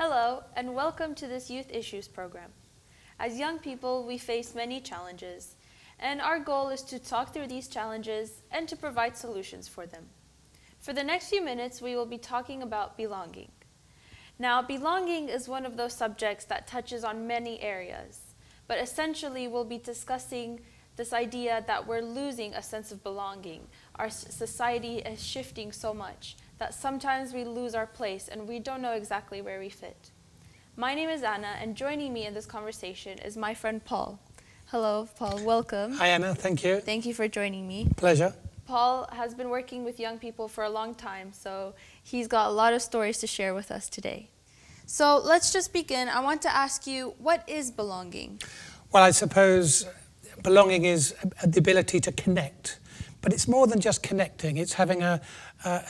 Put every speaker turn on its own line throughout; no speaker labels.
Hello, and welcome to this Youth Issues program. As young people, we face many challenges, and our goal is to talk through these challenges and to provide solutions for them. For the next few minutes, we will be talking about belonging. Now, belonging is one of those subjects that touches on many areas, but essentially we'll be discussing this idea that we're losing a sense of belonging. Our society is shifting so much that sometimes we lose our place and we don't know exactly where we fit. My name is Anna, and joining me in this conversation is my friend Paul. Hello, Paul, welcome.
Hi, Anna, thank you.
Thank you for joining me.
Pleasure.
Paul has been working with young people for a long time, so he's got a lot of stories to share with us today. So let's just begin. I want to ask you, what is belonging?
Well, I suppose belonging is the ability to connect, but it's more than just connecting. It's having a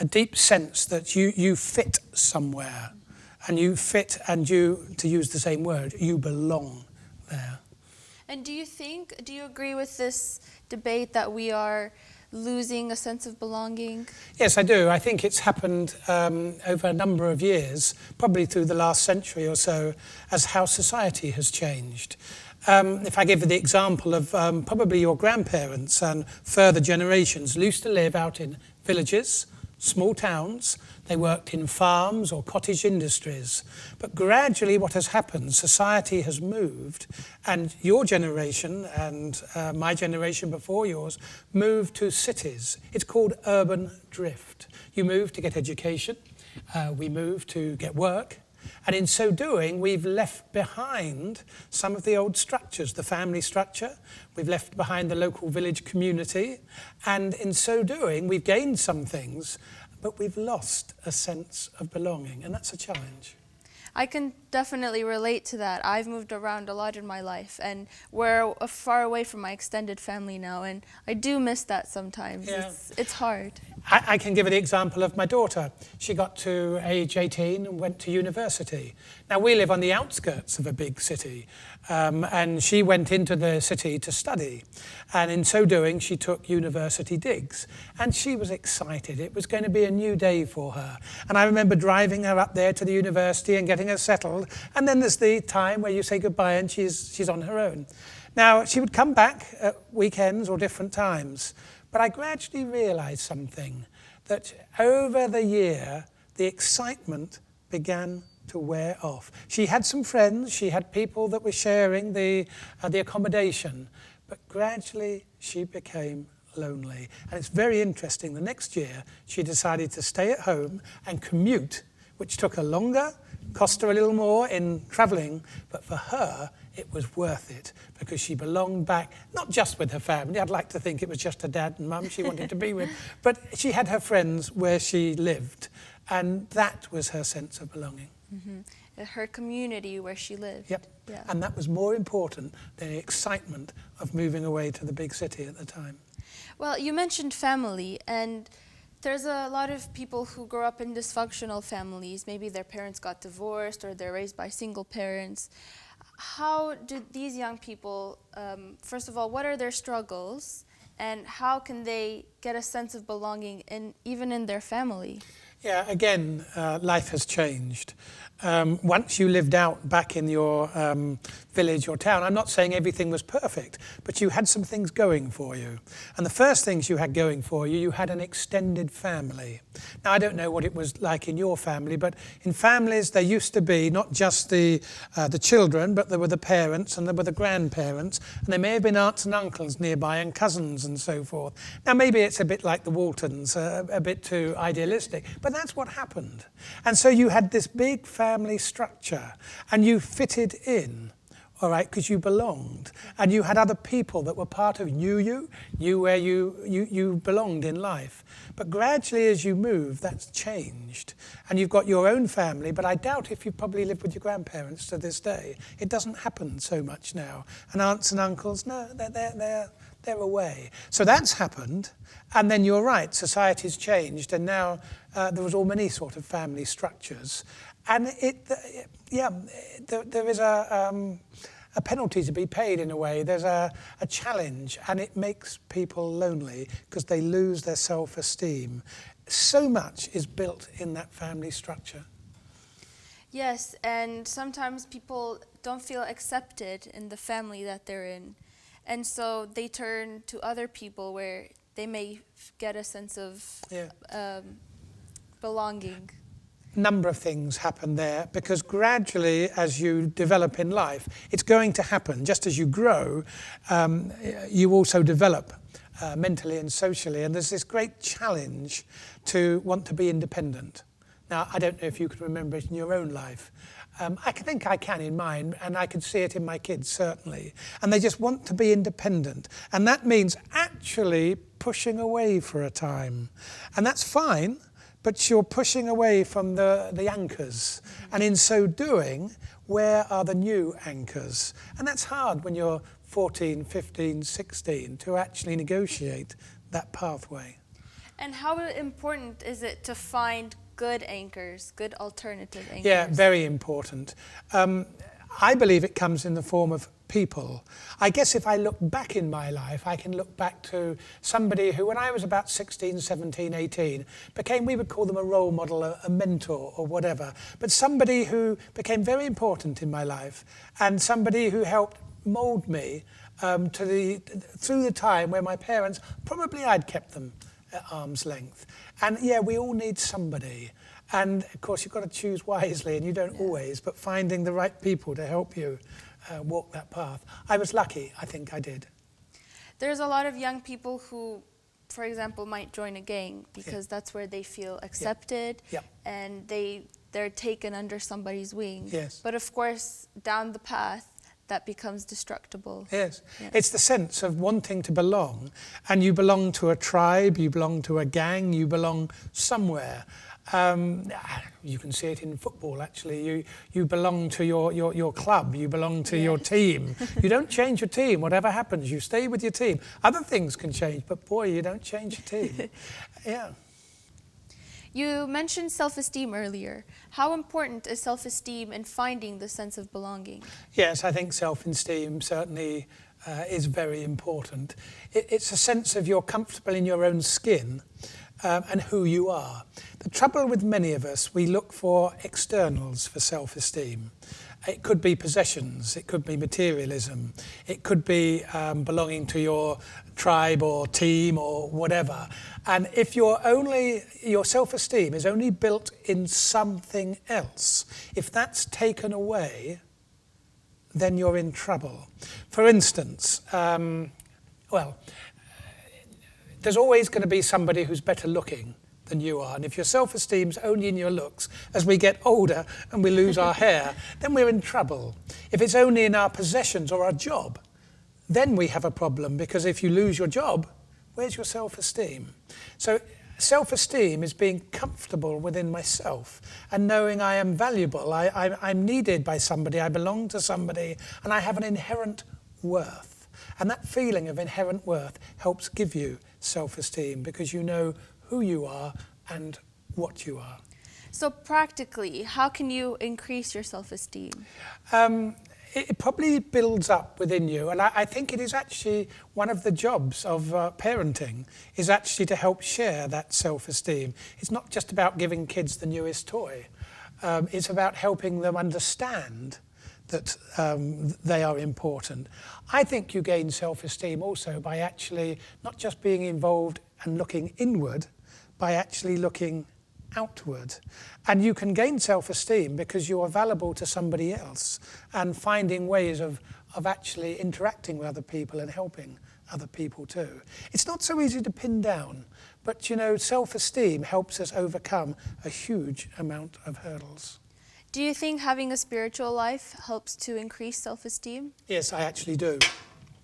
deep sense that you fit somewhere, and you fit, and you, to use the same word, you belong there.
And do you agree with this debate that we are losing a sense of belonging?
Yes, I do. I think it's happened over a number of years, probably through the last century or so, as how society has changed. If I give you the example of probably your grandparents and further generations used to live out in villages, small towns. They worked in farms or cottage industries. But gradually what has happened, society has moved, and your generation and my generation before yours moved to cities. It's called urban drift. You move to get education, we move to get work, and in so doing, we've left behind some of the old structures, the family structure. We've left behind the local village community. And in so doing, we've gained some things, but we've lost a sense of belonging. And that's a challenge.
I can definitely relate to that. I've moved around a lot in my life, and we're far away from my extended family now, and I do miss that sometimes.
Yeah.
It's hard.
I can give you the example of my daughter. She got to age 18 and went to university. Now, we live on the outskirts of a big city, and she went into the city to study. And in so doing, she took university digs. And she was excited. It was going to be a new day for her. And I remember driving her up there to the university and getting her settled. And then there's the time where you say goodbye and she's on her own. Now, she would come back at weekends or different times. But I gradually realised something, that over the year, the excitement began to wear off. She had some friends, she had people that were sharing the accommodation, but gradually she became lonely. And it's very interesting, the next year she decided to stay at home and commute, which took her longer, cost her a little more in travelling, but for her, it was worth it because she belonged back, not just with her family. I'd like to think it was just her dad and mum she wanted to be with, but she had her friends where she lived, and that was her sense of belonging.
Mm-hmm. Her community where she lived.
Yep.
Yeah.
And that was more important than the excitement of moving away to the big city at the time.
Well, you mentioned family, and there's a lot of people who grow up in dysfunctional families. Maybe their parents got divorced or they're raised by single parents. How do these young people, first of all, what are their struggles, and how can they get a sense of belonging even in their family?
Yeah, again, life has changed. Once you lived out back in your village or town, I'm not saying everything was perfect, but you had some things going for you. And the first things you had going for you, you had an extended family. Now, I don't know what it was like in your family, but in families there used to be not just the children, but there were the parents and there were the grandparents, and there may have been aunts and uncles nearby and cousins and so forth. Now, maybe it's a bit like the Waltons, a bit too idealistic, but that's what happened. And so you had this big family structure, and you fitted in, all right, because you belonged, and you had other people that were part of knew where you belonged in life. But gradually as you move, that's changed, and you've got your own family, but I doubt if you probably live with your grandparents to this day. It doesn't happen so much now. And aunts and uncles, no, they're away. So that's happened, and then you're right, society's changed, and now there was all many sort of family structures. And there is a penalty to be paid in a way. There's a challenge, and it makes people lonely because they lose their self-esteem. So much is built in that family structure.
Yes, and sometimes people don't feel accepted in the family that they're in. And so they turn to other people where they may get a sense of belonging.
Number of things happen there, because gradually as you develop in life, it's going to happen. Just as you grow, you also develop mentally and socially, and there's this great challenge to want to be independent. Now, I don't know if you can remember it in your own life. I think I can in mine, and I can see it in my kids, certainly. And they just want to be independent. And that means actually pushing away for a time. And that's fine, but you're pushing away from the anchors. And in so doing, where are the new anchors? And that's hard when you're 14, 15, 16 to actually negotiate that pathway.
And how important is it to find good anchors, good alternative anchors?
Yeah, very important. I believe it comes in the form of people. I guess if I look back in my life, I can look back to somebody who, when I was about 16, 17, 18, became, we would call them a role model, a mentor or whatever, but somebody who became very important in my life, and somebody who helped mould me through the time where my parents, probably I'd kept them at arm's length. And yeah, we all need somebody. And of course, you've got to choose wisely, and you don't always, but finding the right people to help you walk that path. I was lucky, I think I did.
There's a lot of young people who, for example, might join a gang because that's where they feel accepted and they're taken under somebody's wing.
Yes.
But of course, down the path, that becomes destructible.
Yes. It's the sense of wanting to belong, and you belong to a tribe, you belong to a gang, you belong somewhere. You can see it in football, actually. You belong to your club, you belong to your team. You don't change your team, whatever happens, you stay with your team. Other things can change, but boy, you don't change your team. Yeah.
You mentioned self-esteem earlier. How important is self-esteem in finding the sense of belonging?
Yes, I think self-esteem certainly is very important. It's a sense of you're comfortable in your own skin and who you are. The trouble with many of us, we look for externals for self-esteem. It could be possessions, it could be materialism, it could be belonging to your tribe or team or whatever. And if your self-esteem is only built in something else, if that's taken away, then you're in trouble. For instance, there's always going to be somebody who's better looking than you are. And if your self-esteem's only in your looks, as we get older and we lose our hair, then we're in trouble. If it's only in our possessions or our job, then we have a problem, because if you lose your job, where's your self-esteem? So self-esteem is being comfortable within myself and knowing I am valuable, I'm needed by somebody, I belong to somebody, and I have an inherent worth. And that feeling of inherent worth helps give you self-esteem, because you know who you are and what you are.
So practically, how can you increase your self-esteem?
It probably builds up within you, and I think it is actually one of the jobs of parenting, is actually to help share that self-esteem. It's not just about giving kids the newest toy. It's about helping them understand that they are important. I think you gain self-esteem also by actually not just being involved and looking inward, by actually looking outward. And you can gain self-esteem because you are valuable to somebody else, and finding ways of actually interacting with other people and helping other people too. It's not so easy to pin down, but you know, self-esteem helps us overcome a huge amount of hurdles.
Do you think having a spiritual life helps to increase self-esteem?
Yes, I actually do.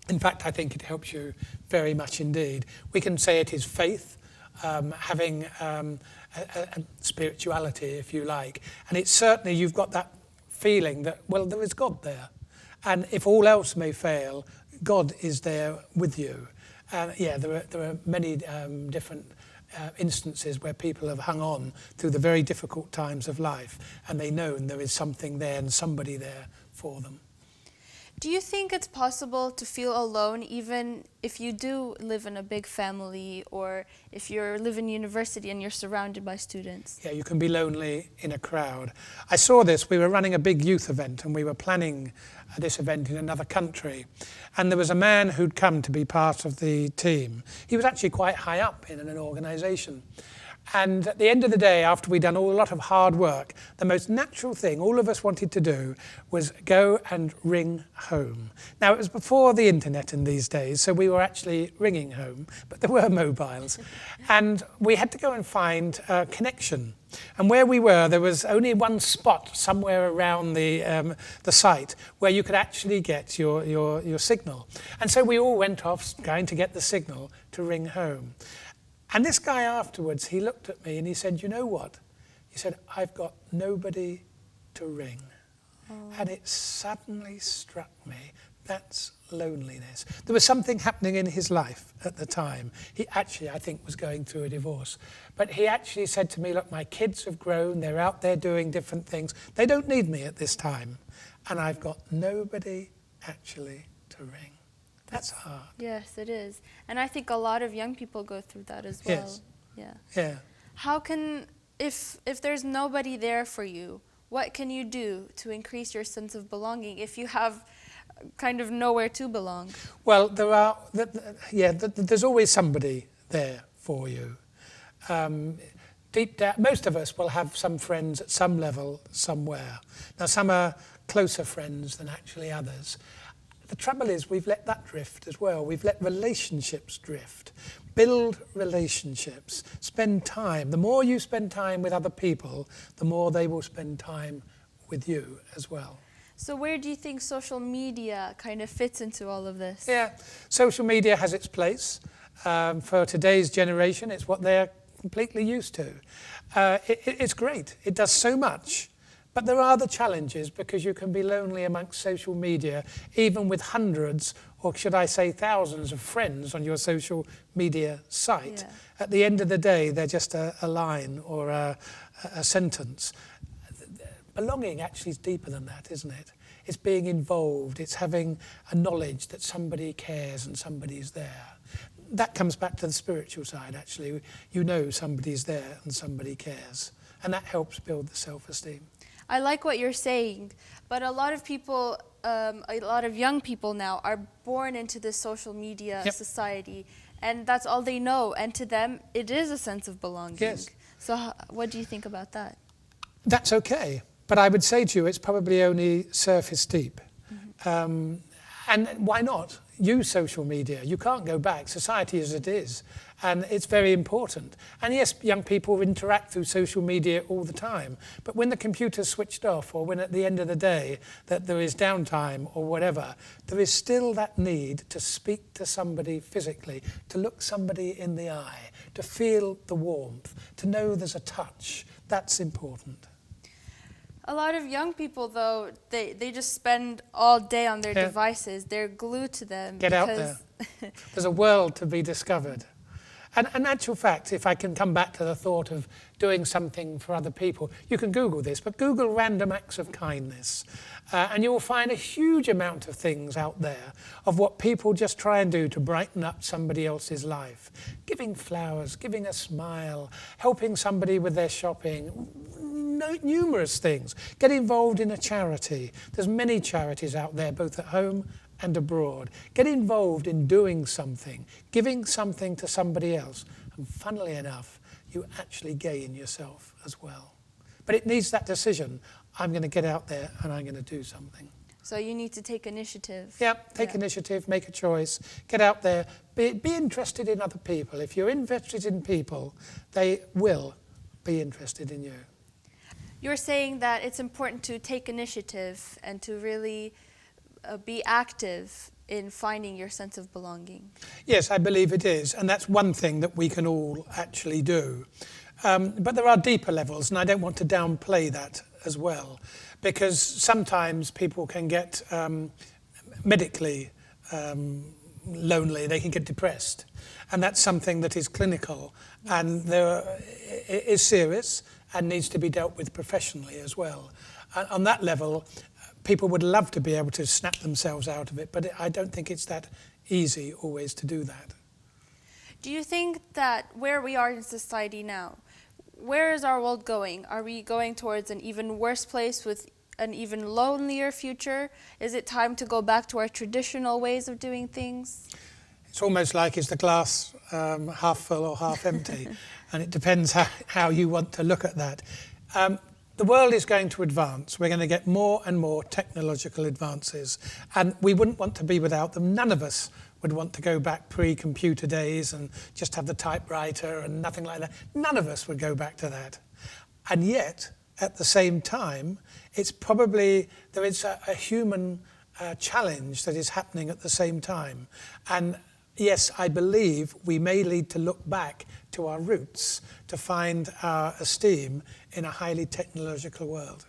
In fact, I think it helps you very much indeed. We can say it is faith, having a spirituality, if you like. And it's certainly, you've got that feeling that, well, there is God there. And if all else may fail, God is there with you. There are many different instances where people have hung on through the very difficult times of life, and they know there is something there and somebody there for them.
Do you think it's possible to feel alone even if you do live in a big family, or if you live in university and you're surrounded by students?
Yeah, you can be lonely in a crowd. I saw this. We were running a big youth event and we were planning this event in another country. And there was a man who'd come to be part of the team. He was actually quite high up in an organisation. And at the end of the day, after we'd done a lot of hard work, the most natural thing all of us wanted to do was go and ring home. Now, it was before the internet in these days, so we were actually ringing home, but there were mobiles. And we had to go and find a connection. And where we were, there was only one spot somewhere around the site where you could actually get your signal. And so we all went off going to get the signal to ring home. And this guy afterwards, he looked at me and he said, you know what? He said, I've got nobody to ring. Oh. And it suddenly struck me, that's loneliness. There was something happening in his life at the time. He actually, I think, was going through a divorce. But he actually said to me, look, my kids have grown, they're out there doing different things. They don't need me at this time. And I've got nobody actually to ring. That's hard.
Yes, it is. And I think a lot of young people go through that as well.
Yes.
Yeah.
Yeah.
How can, if there's nobody there for you, what can you do to increase your sense of belonging if you have kind of nowhere to belong?
Well, there's always somebody there for you. Deep down, most of us will have some friends at some level somewhere. Now, some are closer friends than actually others. The trouble is we've let that drift as well. We've let relationships drift. Build relationships. Spend time. The more you spend time with other people, the more they will spend time with you as well.
So where do you think social media kind of fits into all of this?
Yeah, social media has its place. For today's generation, it's what they're completely used to. It's great. It does so much. But there are the challenges, because you can be lonely amongst social media, even with hundreds, or should I say thousands of friends on your social media site. Yeah. At the end of the day, they're just a line or a sentence. Belonging actually is deeper than that, isn't it? It's being involved. It's having a knowledge that somebody cares and somebody's there. That comes back to the spiritual side, actually. You know somebody's there and somebody cares. And that helps build the self-esteem.
I like what you're saying, but a lot of people, a lot of young people now are born into this social media society, and that's all they know. And to them, it is a sense of belonging.
Yes.
So what do you think about that?
That's okay, but I would say to you, it's probably only surface deep. Mm-hmm. And why not? Use social media. You can't go back. Society as it is. And it's very important. And yes, young people interact through social media all the time. But when the computer's switched off, or when at the end of the day that there is downtime or whatever, there is still that need to speak to somebody physically, to look somebody in the eye, to feel the warmth, to know there's a touch. That's important.
A lot of young people, though, they just spend all day on their devices. They're glued to them.
Get out there. There's a world to be discovered. And in actual fact, if I can come back to the thought of doing something for other people, you can Google this, but Google random acts of kindness. And you will find a huge amount of things out there of what people just try and do to brighten up somebody else's life. Giving flowers, giving a smile, helping somebody with their shopping, numerous things. Get involved in a charity. There's many charities out there, both at home and abroad. Get involved in doing something, giving something to somebody else. And funnily enough, you actually gain yourself as well. But it needs that decision. I'm going to get out there and I'm going to do something.
So you need to take initiative.
Yeah, take initiative, make a choice, get out there, be interested in other people. If you're interested in people, they will be interested in you.
You're saying that it's important to take initiative and to really be active in finding your sense of belonging.
Yes, I believe it is, and that's one thing that we can all actually do. But there are deeper levels, and I don't want to downplay that as well, because sometimes people can get medically lonely, they can get depressed, and that's something that is clinical and is serious and needs to be dealt with professionally as well. On that level, people would love to be able to snap themselves out of it, but I don't think it's that easy always to do that.
Do you think that where we are in society now, where is our world going? Are we going towards an even worse place with an even lonelier future? Is it time to go back to our traditional ways of doing things?
It's almost like, is the glass half full or half empty? And it depends how you want to look at that. The world is going to advance. We're going to get more and more technological advances, and we wouldn't want to be without them. None of us would want to go back pre-computer days and just have the typewriter and nothing like that. None of us would go back to that. And yet, at the same time, it's probably, there is a human challenge that is happening at the same time. And yes, I believe we may need to look back to our roots to find our esteem in a highly technological world.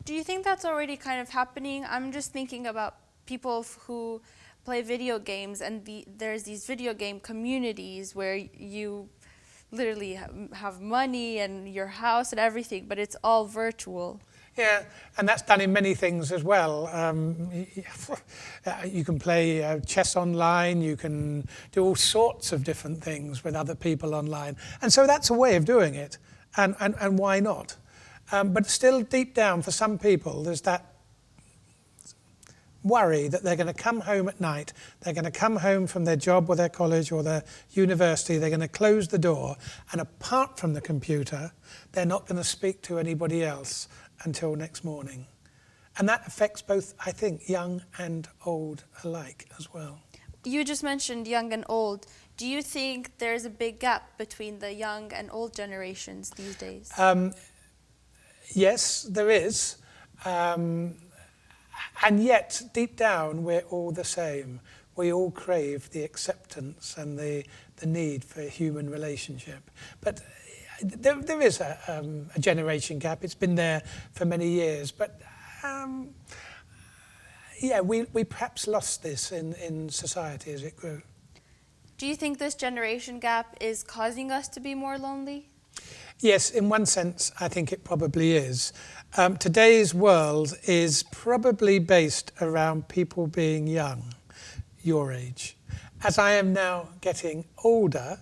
Do you think that's already kind of happening? I'm just thinking about people who play video games, and there's these video game communities where you literally have money and your house and everything, but it's all virtual.
Yeah, and that's done in many things as well. You can play chess online, you can do all sorts of different things with other people online. And so that's a way of doing it, and why not? But still deep down for some people there's that worry that they're going to come home at night, they're going to come home from their job or their college or their university, they're going to close the door, and apart from the computer, they're not going to speak to anybody else until next morning. And that affects both, I think, young and old alike as well.
You just mentioned young and old. Do you think there's a big gap between the young and old generations these days?
Yes, there is. And yet, deep down, we're all the same. We all crave the acceptance and the need for a human relationship. But there is a generation gap. It's been there for many years. But yeah, we perhaps lost this in society as it grew.
Do you think this generation gap is causing us to be more lonely?
Yes, in one sense, I think it probably is. Today's world is probably based around people being young, your age. As I am now getting older,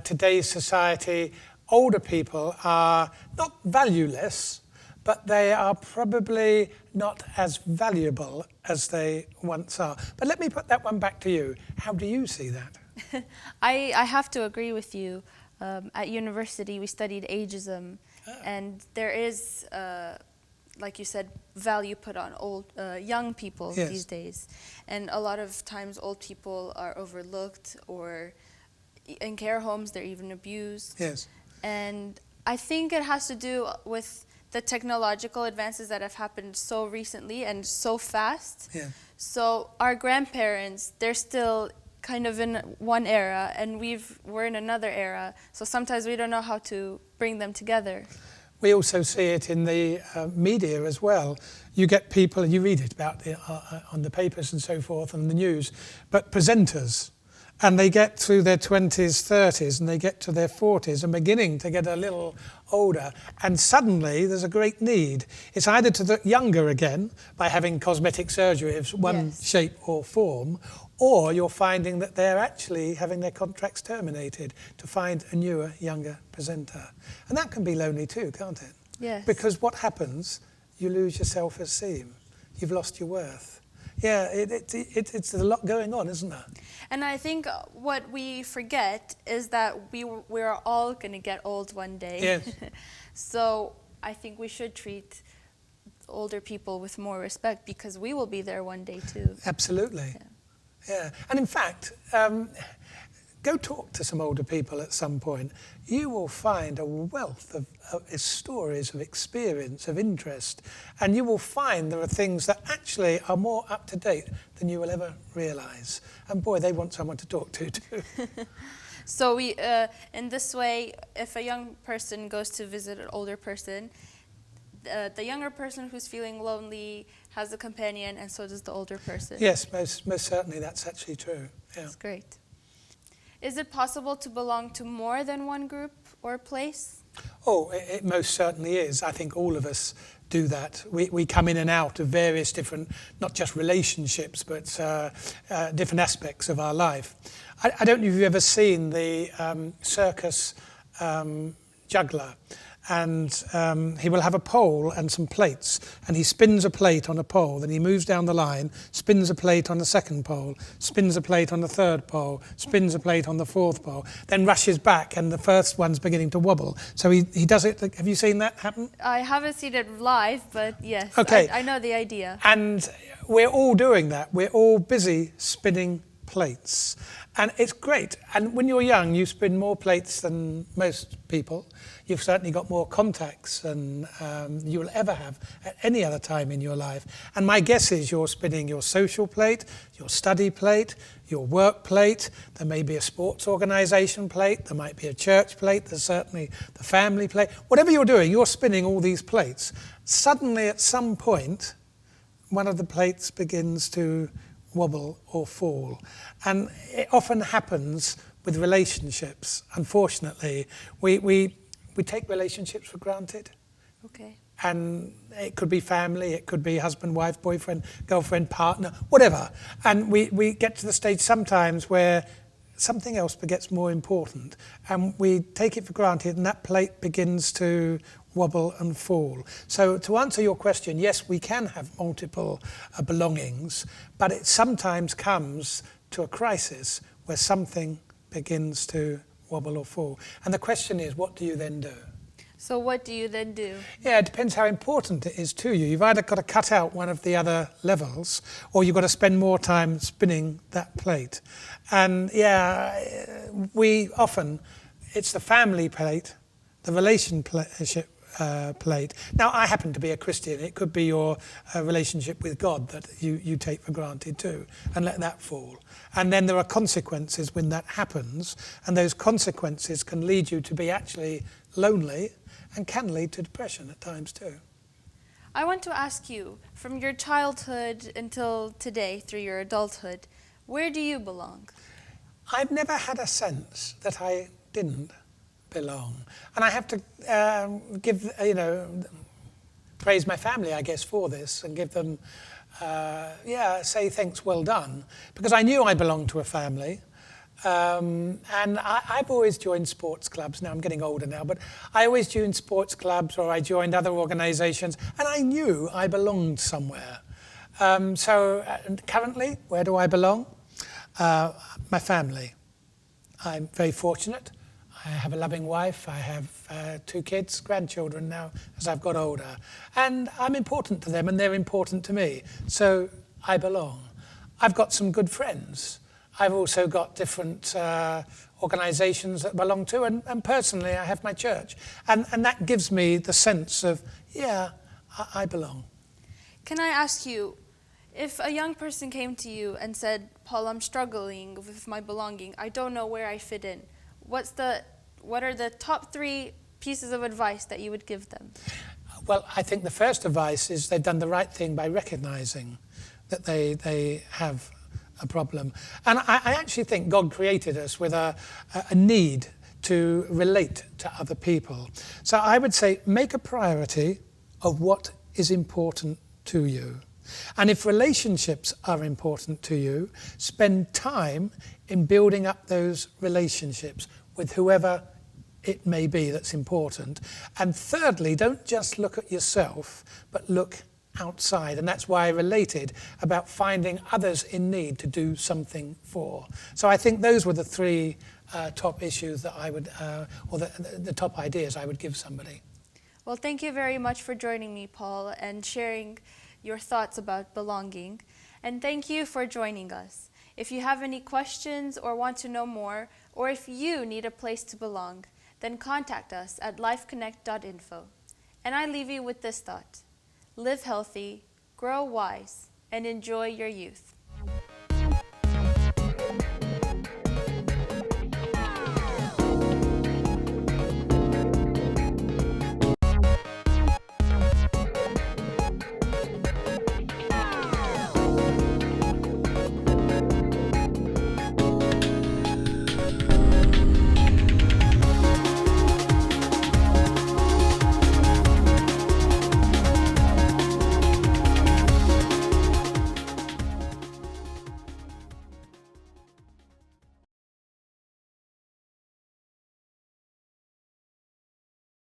today's society, older people are not valueless, but they are probably not as valuable as they once are. But let me put that one back to you. How do you see that?
I have to agree with you. At university, we studied ageism, and there is, like you said, value put on young people these days. And a lot of times old people are overlooked, or in care homes, they're even abused.
Yes.
And I think it has to do with the technological advances that have happened so recently and so fast.
Yeah.
So our grandparents, they're still kind of in one era, and we're in another era. So sometimes we don't know how to bring them together.
We also see it in the media as well. You get people, and you read it about on the papers and so forth, and the news, but presenters, and they get through their 20s, 30s, and they get to their 40s and beginning to get a little older, and suddenly there's a great need. It's either to look younger again by having cosmetic surgery of one shape or form, or you're finding that they're actually having their contracts terminated to find a newer, younger presenter. And that can be lonely too, can't it?
Yes.
Because what happens? You lose your self-esteem. You've lost your worth. Yeah, it's a lot going on, isn't there?
And I think what we forget is that we're all going to get old one day.
Yes.
So I think we should treat older people with more respect, because we will be there one day too.
Absolutely. Yeah. And in fact, go talk to some older people at some point. You will find a wealth of stories, of experience, of interest, and you will find there are things that actually are more up to date than you will ever realise. And boy, they want someone to talk to too.
So we, in this way, if a young person goes to visit an older person, the younger person who's feeling lonely has a companion, and so does the older person.
Yes, most certainly that's actually true. Yeah.
That's great. Is it possible to belong to more than one group or place?
Oh, it most certainly is. I think all of us do that. We come in and out of various different, not just relationships, but different aspects of our life. I don't know if you've ever seen the circus juggler, and he will have a pole and some plates, and he spins a plate on a pole, then he moves down the line, spins a plate on the second pole, spins a plate on the third pole, spins a plate on the fourth pole, then rushes back and the first one's beginning to wobble. So he does it. Have you seen that happen?
I haven't seen it live, but yes,
okay.
I know the idea.
And we're all doing that. We're all busy spinning plates. And it's great. And when you're young, you spin more plates than most people. You've certainly got more contacts than you will ever have at any other time in your life. And my guess is you're spinning your social plate, your study plate, your work plate. There may be a sports organisation plate. There might be a church plate. There's certainly the family plate. Whatever you're doing, you're spinning all these plates. Suddenly, at some point, one of the plates begins to wobble or fall. And it often happens with relationships. Unfortunately, we take relationships for granted.
Okay.
And it could be family, it could be husband, wife, boyfriend, girlfriend, partner, whatever. And we get to the stage sometimes where something else gets more important, and we take it for granted, and that plate begins to wobble and fall. So to answer your question, yes, we can have multiple belongings, but it sometimes comes to a crisis where something begins to wobble or fall. And the question is, what do you then do?
So what do you then do?
Yeah, it depends how important it is to you. You've either got to cut out one of the other levels, or you've got to spend more time spinning that plate. And yeah, we often, it's the family plate, the relationship plate. Now, I happen to be a Christian. It could be your relationship with God that you take for granted too, and let that fall. And then there are consequences when that happens, and those consequences can lead you to be actually lonely and can lead to depression at times too.
I want to ask you, from your childhood until today, through your adulthood, where do you belong?
I've never had a sense that I didn't belong. And I have to give, praise my family, I guess, for this, and give them, say thanks, well done, because I knew I belonged to a family. And I've always joined sports clubs. Now I'm getting older now, but I always joined sports clubs, or I joined other organisations, and I knew I belonged somewhere. So currently, where do I belong? My family. I'm very fortunate. I have a loving wife. I have 2 kids, grandchildren now as I've got older. And I'm important to them and they're important to me. So I belong. I've got some good friends. I've also got different organisations that I belong to. And personally, I have my church. And that gives me the sense of, I belong.
Can I ask you, if a young person came to you and said, Paul, I'm struggling with my belonging. I don't know where I fit in. What are the top 3 pieces of advice that you would give them?
Well, I think the first advice is they've done the right thing by recognising that they have a problem. And I actually think God created us with a need to relate to other people. So I would say make a priority of what is important to you. And if relationships are important to you, spend time in building up those relationships with whoever it may be that's important. And thirdly, don't just look at yourself, but look outside. And that's why I related about finding others in need to do something for. So I think those were the 3 top issues that I would, or the top ideas I would give somebody.
Well, thank you very much for joining me, Paul, and sharing your thoughts about belonging. And thank you for joining us. If you have any questions or want to know more, or if you need a place to belong, then contact us at lifeconnect.info. And I leave you with this thought: live healthy, grow wise, and enjoy your youth.